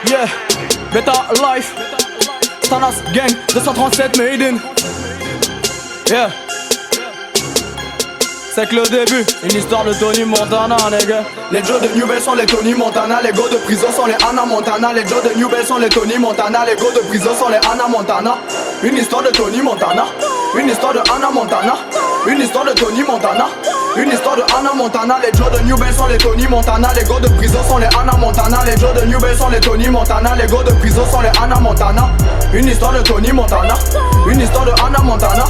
Yeah, Better Life, Stanas Gang, 237 Made in. Yeah, c'est que le début, une histoire de Tony Montana, les gars. Les Joe de New Bell sont les Tony Montana, les gars de prison sont les Hannah Montana. Les Joe de New Bell sont les Tony Montana, les gars de prison sont les Hannah Montana. Une histoire de Tony Montana, une histoire de Hannah Montana, une histoire de Tony Montana, une histoire de Hannah Montana. Les Joe de New Bell sont les Tony Montana, les gars de prison sont les Hannah Montana. Les Joe de New Bell sont les Tony Montana, les gars de prison sont les Hannah Montana. Une histoire de Tony Montana, une histoire de Hannah Montana,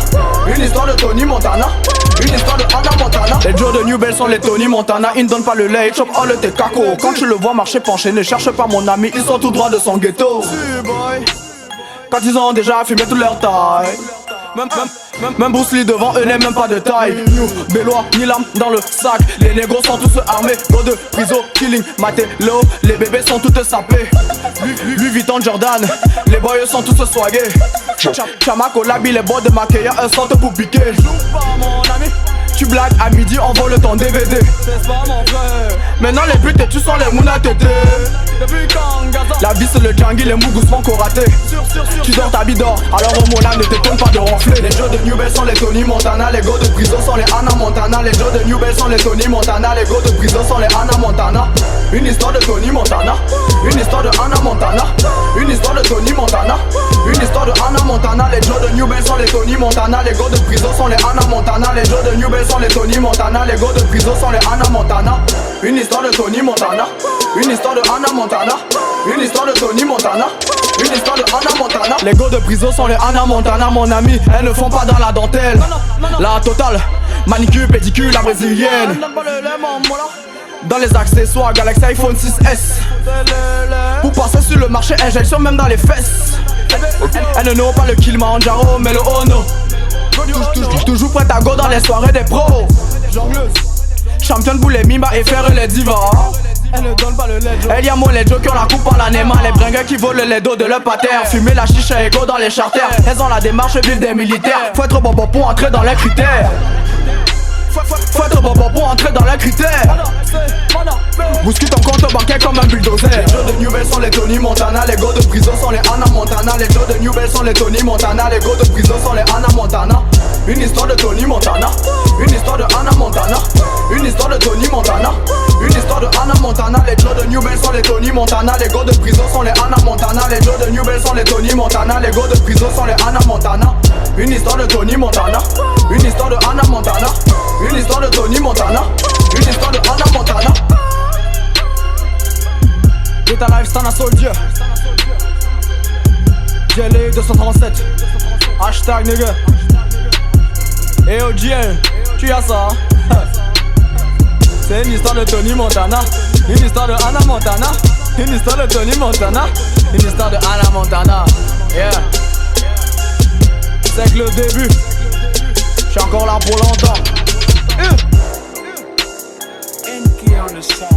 une histoire de Tony Montana, une histoire de Hannah Montana. Les Joe de New Bell sont les Tony Montana, ils ne donnent pas le lait, ils chopent all tes caco. Quand tu le vois marcher penché, ne cherche pas mon ami, ils sont tout droit de son ghetto. Quand ils ont déjà fumé toute leur taille, même Bruce Lee devant eux n'est même pas de taille. New Bélois, ni lame dans le sac. Les négros sont tous armés, go de prison, killing, Matelo. Les bébés sont tous sapés. Louis Vuitton, Jordan, les boys sont tous swagués. Chamako, l'habit, les boys de Makaya, eux sont pour piquer. Joue pas mon ami, tu blagues à midi, on vole ton DVD. C'est pas mon frère. Maintenant les buts et tu sens les mounas tétés. La vie c'est le jungle, les mous doucement coraté. Tu dors ta vie dort, alors au mona ne t'étonne pas de ronfler. Les Joe de New Bell sont les Tony Montana, les gars de prison sont les Hannah Montana. Les Joe de New Bell sont les Tony Montana, les gars de prison sont les Hannah Montana. Une histoire de Tony Montana, une histoire de Hannah Montana, une histoire de Tony Montana, une histoire de Hannah Montana. Les Joe de New Bell sont les Tony Montana, les gars de prison sont les Hannah Montana. Les Joe de New Bell sont les Tony Montana, les gars de prison sont les Hannah Montana. Une histoire de Tony Montana, une histoire de Hannah Montana, une histoire de Tony Montana, une histoire de Hannah Montana. Les gars de prison sont les Hannah Montana, mon ami, elles ne font pas dans la dentelle. La totale, manicure, pédicure, la brésilienne. Dans les accessoires, Galaxy iPhone 6S. Pour passer sur le marché, injection même dans les fesses. Elles ne n'ont pas le Kilimanjaro, mais le Ono. Toujours prête à go dans les soirées des pros. Jongleuse, championne pour les mimas et faire les divas. Elle ne donne pas le lait. Elle y a moins les Joe qui ont la coupe à la Nema. Les bringues qui volent les dos de leur pater. Fumer la chicha et go dans les charters. Elles ont la démarche vive des militaires. Faut être bonbon pour entrer dans les critères. Faut être bonbon pour entrer dans les critères. Bouscule ton compte bancaire comme un bulldozer. Les Joe de New Bell sont les Tony Montana, les gars de prison sont les Hannah Montana. Les Joe de New Bell sont les Tony Montana, les gars de prison sont les Hannah Montana. Une histoire de Tony Montana, une histoire de Hannah Montana, une histoire de Tony Montana, une histoire de Hannah Montana. Les Joe de New Bell sont les Tony Montana, les gars de prison sont les Hannah Montana. Les Joe de New Bell sont les Tony Montana, les gars de prison sont les Hannah Montana. Une histoire de Tony Montana, une histoire de Hannah Montana, une histoire de Tony Montana, une histoire de Hannah Montana. Better Life, Stana Soldier, GLE 237, hashtag nigga. Et OGL, tu as ça. C'est une histoire de Tony Montana, une histoire de Hannah Montana, une histoire de Tony Montana, une histoire de Hannah Montana. Yeah. C'est que le début, je suis encore là pour longtemps. NK on the side.